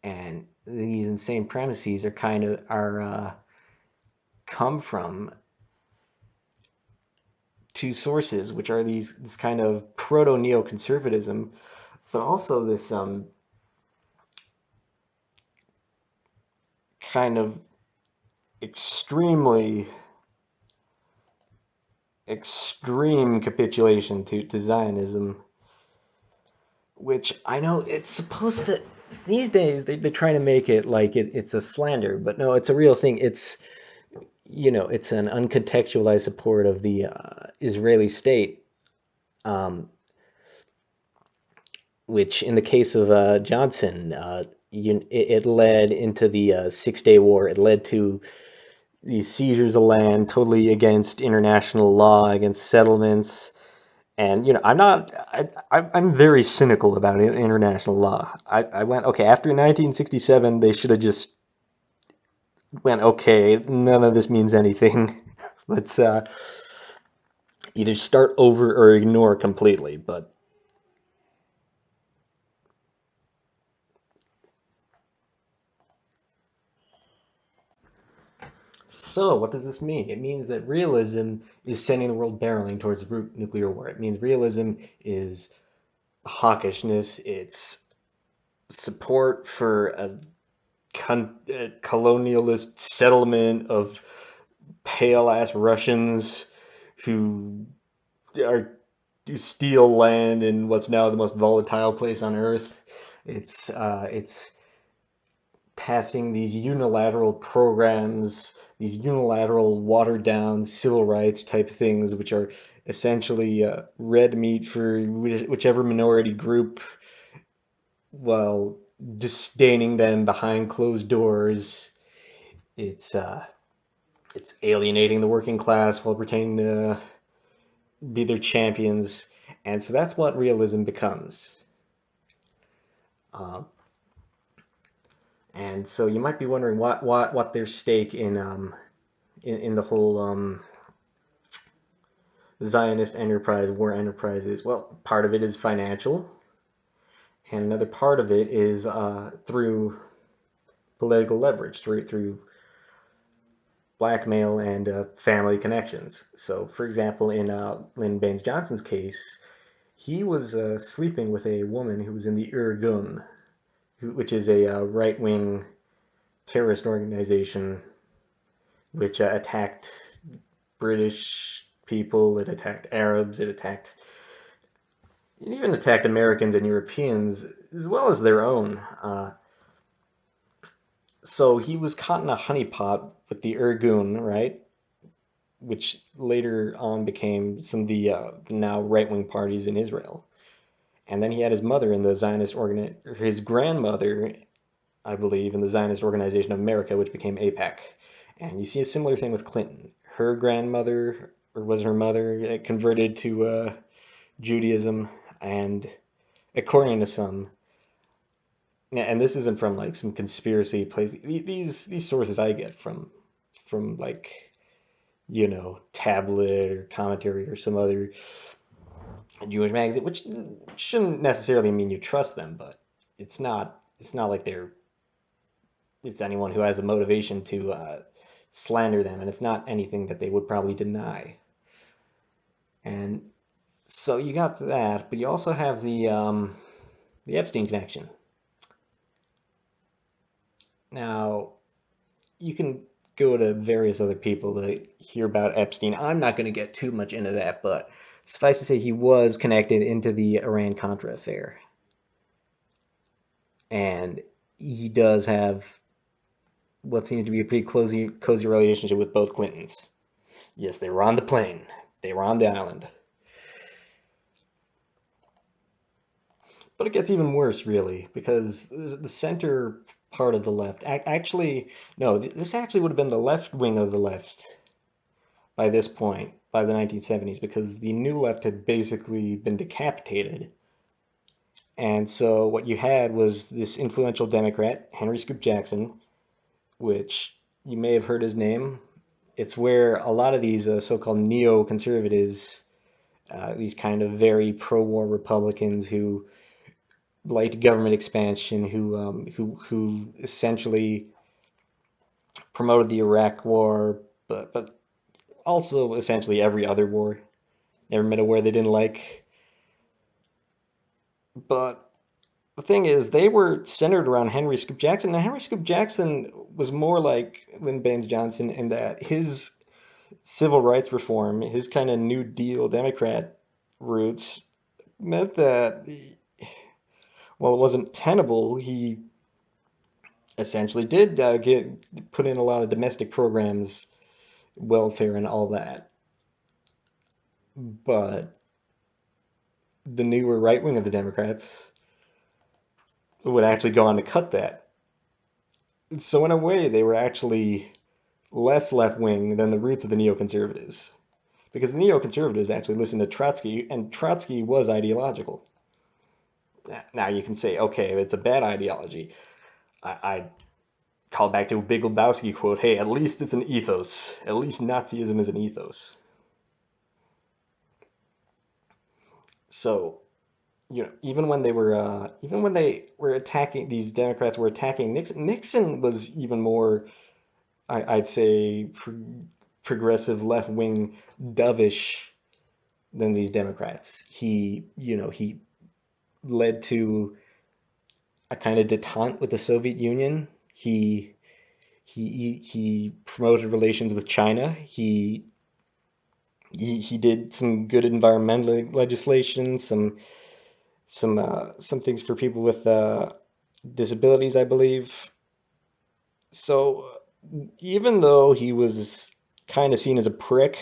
And these insane premises are kind of are come from two sources, which are this kind of proto neoconservatism, but also this kind of extremely extreme capitulation to Zionism, which I know it's supposed to. These days, they try to make it like it's a slander, but no, it's a real thing. It's an uncontextualized support of the Israeli state, um, which in the case of Johnson, it led into the Six-Day War. It led to these seizures of land totally against international law, against settlements. And I'm very cynical about international law. I went, okay, after 1967, they should have just went, okay, none of this means anything. Let's either start over or ignore completely. But so, what does this mean? It means that realism is sending the world barreling towards nuclear war. It means realism is hawkishness. It's support for a colonialist settlement of pale ass Russians who are who steal land in what's now the most volatile place on earth. It's passing these unilateral programs, these unilateral watered down civil rights type things, which are essentially red meat for whichever minority group, while disdaining them behind closed doors. It's uh, it's alienating the working class while pretending to be their champions, and so that's what realism becomes. Uh, and so you might be wondering what their stake in the whole Zionist enterprise, war enterprise is. Well, part of it is financial, and another part of it is through political leverage, through blackmail and family connections. So, for example, in Lyndon Baines Johnson's case, he was sleeping with a woman who was in the Irgun, which is a right wing terrorist organization which attacked British people, it attacked Arabs, it even attacked Americans and Europeans as well as their own. So he was caught in a honeypot with the Irgun, right? Which later on became some of the now right wing parties in Israel. And then he had his mother in the his grandmother, I believe, in the Zionist Organization of America, which became AIPAC. And you see a similar thing with Clinton. Her grandmother, or was her mother, converted to Judaism, and according to some, yeah, and this isn't from like some conspiracy place. These sources I get from like tablet or commentary or some other Jewish magazine, which shouldn't necessarily mean you trust them, but it's not like it's anyone who has a motivation to slander them, and it's not anything that they would probably deny. And so you got that, but you also have the Epstein connection. Now you can go to various other people to hear about Epstein. I'm not going to get too much into that, but suffice to say, he was connected into the Iran Contra affair, and he does have what seems to be a pretty cozy relationship with both Clintons. Yes, they were on the plane. They were on the island. But it gets even worse, really, because the center part of the left actually no, this actually would have been the left wing of the left by this point, by the 1970s, because the new left had basically been decapitated. And so what you had was this influential Democrat, Henry Scoop Jackson, which you may have heard his name. It's where a lot of these so-called neoconservatives, these kind of very pro-war Republicans who liked government expansion, who essentially promoted the Iraq War, but also essentially every other war. Never met a war they didn't like. But the thing is, they were centered around Henry Scoop Jackson, and Henry Scoop Jackson was more like Lyndon Baines Johnson in that his civil rights reform, his kind of New Deal Democrat roots, meant that, while it wasn't tenable, he essentially did get put in a lot of domestic programs, welfare, and all that. But the newer right wing of the Democrats would actually go on to cut that. So in a way, they were actually less left wing than the roots of the neoconservatives. Because the neoconservatives actually listened to Trotsky, and Trotsky was ideological. Now you can say, okay, it's a bad ideology. I call back to a Big Lebowski quote, hey, at least it's an ethos. At least Nazism is an ethos. So, even when they were attacking, these Democrats were attacking Nixon. Nixon was even more, I'd say, progressive left wing, dovish than these Democrats. He led to a kind of detente with the Soviet Union. He promoted relations with China. He did some good environmental legislation, some things for people with disabilities, I believe. So even though he was kind of seen as a prick,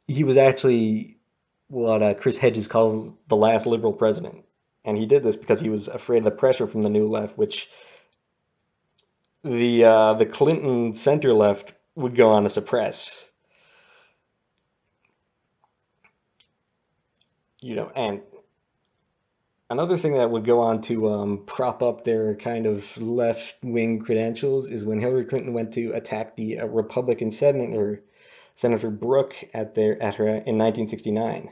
he was actually what Chris Hedges calls the last liberal president. And he did this because he was afraid of the pressure from the new left, which the Clinton center left would go on to suppress. And another thing that would go on to prop up their kind of left wing credentials is when Hillary Clinton went to attack the Republican Senator Brooke at her in 1969.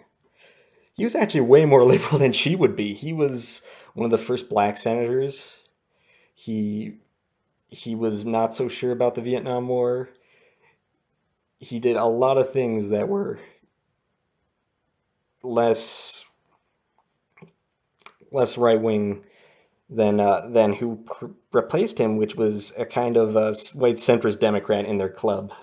He was actually way more liberal than she would be. He was one of the first black senators. He he was not so sure about the Vietnam War. He did a lot of things that were less less right wing than who replaced him, which was a kind of a white centrist Democrat in their club,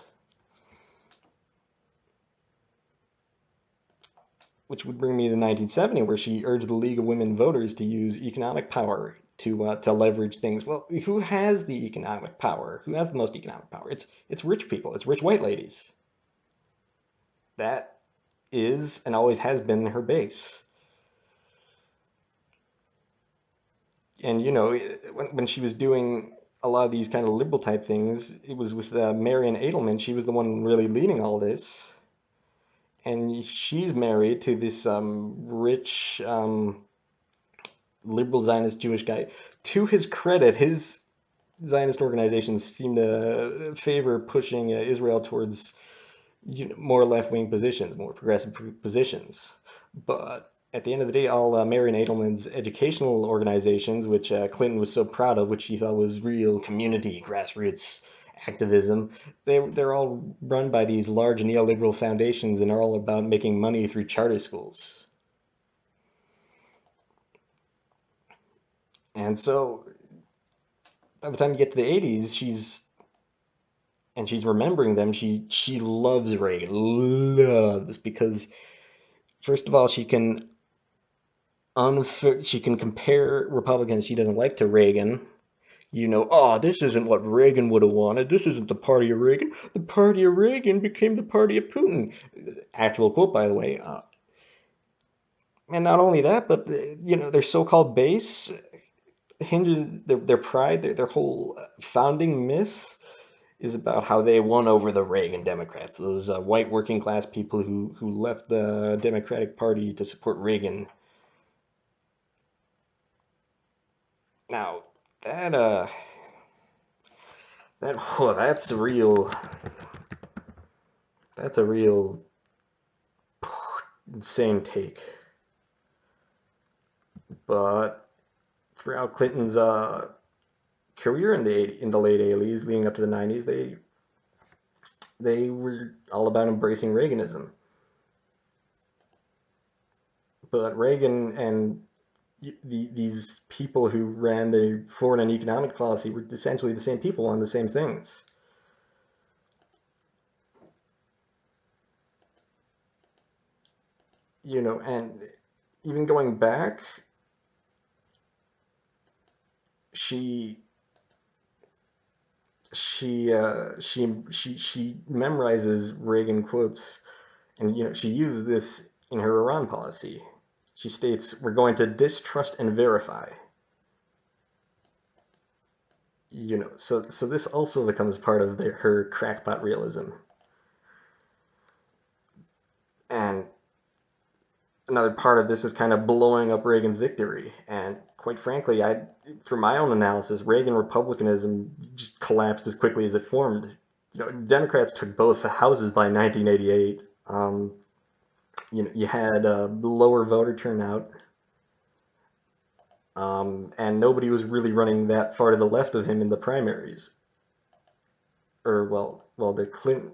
which would bring me to 1970, where she urged the League of Women Voters to use economic power to leverage things. Well, who has the economic power? Who has the most economic power? It's rich people. It's rich white ladies. That is and always has been her base. And when she was doing a lot of these kind of liberal type things, it was with Marion Edelman. She was the one really leading all this, and she's married to this rich liberal Zionist Jewish guy. To his credit, his Zionist organizations seem to favor pushing Israel towards more left-wing positions, more progressive positions. But at the end of the day, all Marion Edelman's educational organizations, which Clinton was so proud of, which he thought was real community grassroots activism, they're all run by these large neoliberal foundations and are all about making money through charter schools. And so by the time you get to the 80s, she's remembering them. She loves Reagan, loves, because first of all, she can compare Republicans she doesn't like to Reagan. Oh, this isn't what Reagan would have wanted. This isn't the party of Reagan. The party of Reagan became the party of Putin. Actual quote, by the way. And not only that, but their so-called base hinges their pride, their whole founding myth is about how they won over the Reagan Democrats, those white working class people who left the Democratic Party to support Reagan. Now, that that's a real insane take. But throughout Clinton's career in the late 80s, leading up to the 90s, they were all about embracing Reaganism. But Reagan and these people who ran the foreign and economic policy were essentially the same people on the same things. And even going back, she she memorizes Reagan quotes, and she uses this in her Iran policy. She states, "We're going to distrust and verify." So this also becomes part of her crackpot realism. And another part of this is kind of blowing up Reagan's victory. And quite frankly, through my own analysis, Reagan republicanism just collapsed as quickly as it formed. Democrats took both the houses by 1988. You had a lower voter turnout, and nobody was really running that far to the left of him in the primaries. Or the Clinton,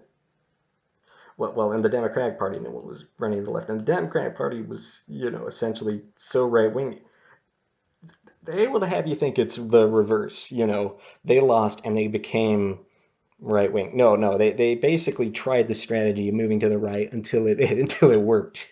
in the Democratic Party, no one was running to the left, and the Democratic Party was, essentially so right wing. They're able to have you think it's the reverse. They lost and they became right wing. No, they basically tried the strategy of moving to the right until it until it worked.